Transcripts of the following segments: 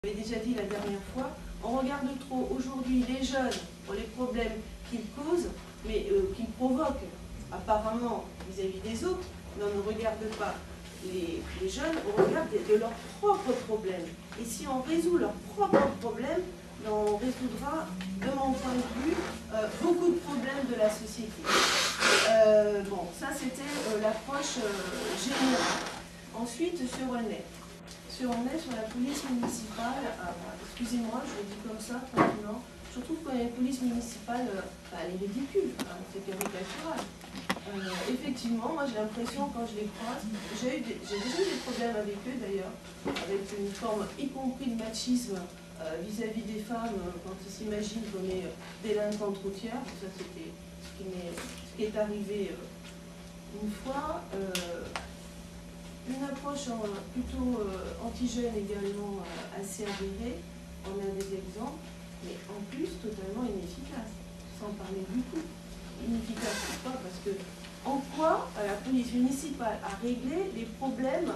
J'avais déjà dit la dernière fois, on regarde trop aujourd'hui les jeunes pour les problèmes qu'ils causent, mais qu'ils provoquent apparemment vis-à-vis des autres, mais on ne regarde pas les jeunes, on regarde de leurs propres problèmes. Et si on résout leurs propres problèmes, on résoudra, de mon point de vue, beaucoup de problèmes de la société. Bon, ça c'était l'approche générale. Ensuite, sur Aulnay. Sur la police municipale, excusez-moi, je le dis comme ça, tranquillement, je trouve qu'on a une police municipale, elle est ridicule, c'est caricatural. Effectivement, moi j'ai l'impression, quand je les croise, j'ai déjà eu des problèmes avec eux d'ailleurs, avec une forme y compris de machisme vis-à-vis des femmes, quand ils s'imaginent comme des délinquantes routières. Ça c'était ce qui est arrivé une fois. Une approche plutôt anti-jeune également assez avérée, on a des exemples, mais en plus totalement inefficace, sans parler du tout. Inefficace, pourquoi? Parce que en quoi la police municipale a réglé les problèmes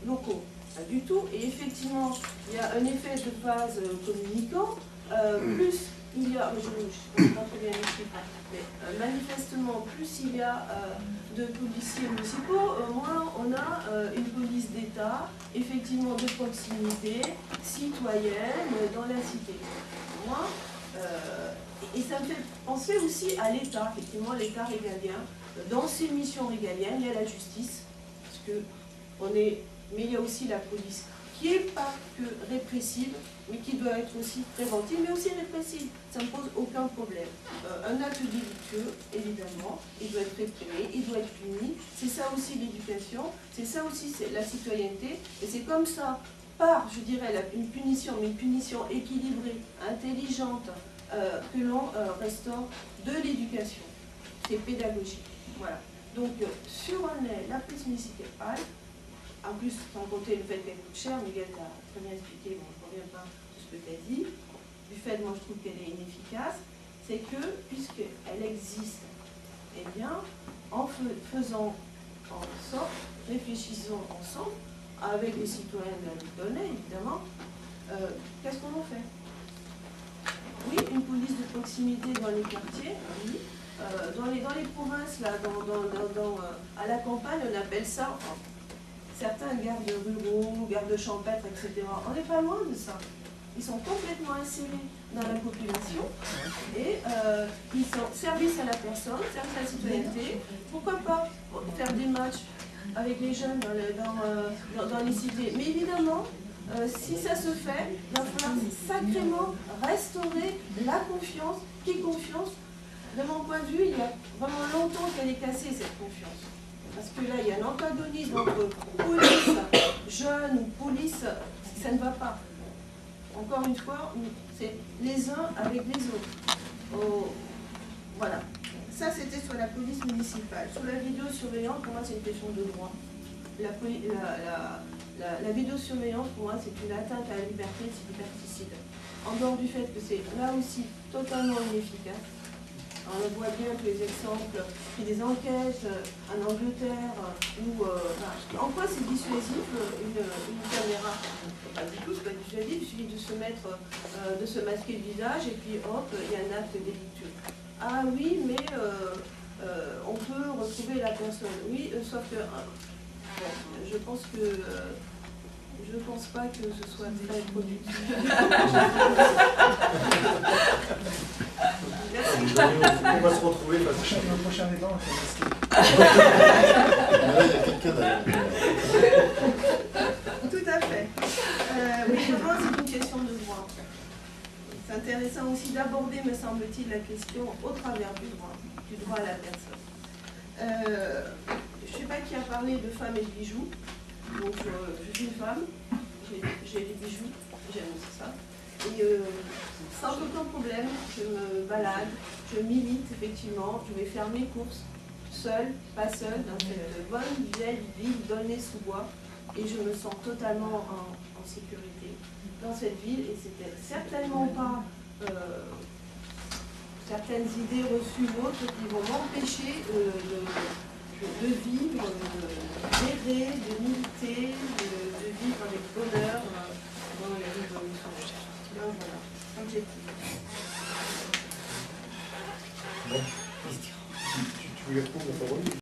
locaux? Pas du tout, et effectivement, il y a un effet de phase communicant, plus il y a, je ne sais pas très bien expliquer, mais manifestement, plus il y a de policiers municipaux, moins on a une police d'État, effectivement de proximité, citoyenne, dans la cité. Moi, et ça me fait penser aussi à l'État, effectivement, l'État régalien. Dans ses missions régaliennes, il y a la justice, parce que mais il y a aussi la police, qui n'est pas que répressive, mais qui doit être aussi préventive, mais aussi répressive. Ça ne pose aucun problème. Un acte délictueux, évidemment, il doit être réprimé, il doit être puni. C'est ça aussi l'éducation, c'est ça aussi la citoyenneté, et c'est comme ça, par, je dirais, une punition, mais une punition équilibrée, intelligente, que l'on restaure de l'éducation. C'est pédagogique. Voilà. Donc, sur la police municipale, en plus, sans compter le fait qu'elle coûte cher, Miguel t'a très bien expliqué, bon, je ne reviens pas sur ce que tu as dit, du fait, moi je trouve qu'elle est inefficace, c'est que, puisqu'elle existe, eh bien, en faisant en sorte, réfléchissons ensemble, avec les citoyens de Aulnay, évidemment, qu'est-ce qu'on en fait? Oui, une police de proximité dans les quartiers, oui. Dans les provinces, là, à la campagne, on appelle ça... Certains gardes ruraux, gardes champêtres, etc. On n'est pas loin de ça. Ils sont complètement insérés dans la population et ils sont service à la personne, service à la citoyenneté. Pourquoi pas faire des matchs avec les jeunes dans les cités? Mais évidemment, si ça se fait, il va falloir sacrément restaurer la confiance. Qui confiance? De mon point de vue, il y a vraiment longtemps qu'elle est cassée, cette confiance. Parce que là, il y a un antagonisme entre police, jeunes ou police, ça ne va pas. Encore une fois, c'est les uns avec les autres. Oh, voilà. Ça, c'était sur la police municipale. Sur la vidéosurveillance, pour moi, c'est une question de droit. La vidéosurveillance, pour moi, c'est une atteinte à la liberté, c'est liberticide. En dehors du fait que c'est là aussi totalement inefficace. On voit bien que les exemples, puis des enquêtes en Angleterre, où, en quoi c'est dissuasif une caméra? Pas du tout, c'est pas dissuasif, il suffit de se masquer le visage et puis hop, il y a un acte délictueux. Ah oui, mais on peut retrouver la personne. Oui, sauf que je pense pas que ce soit très productif. Merci. On va se retrouver face à le prochain événement, il y a quelqu'un d'ailleurs. Tout à fait. Oui, vraiment, c'est une question de droit. C'est intéressant aussi d'aborder, me semble-t-il, la question au travers du droit à la personne. Je ne sais pas qui a parlé de femmes et de bijoux. Donc, je suis une femme, j'ai des bijoux, j'aime ça. Et sans aucun problème, je me balade, je milite effectivement, je vais faire mes courses, seule, pas seule, dans cette bonne vieille ville d'Aulnay-sous-Bois, et je me sens totalement en sécurité dans cette ville, et c'était certainement pas certaines idées reçues ou autres qui vont m'empêcher de vivre, d'errer, de militer, de vivre avec bonheur dans objectif. Bon. Tu lui retrouves la parole?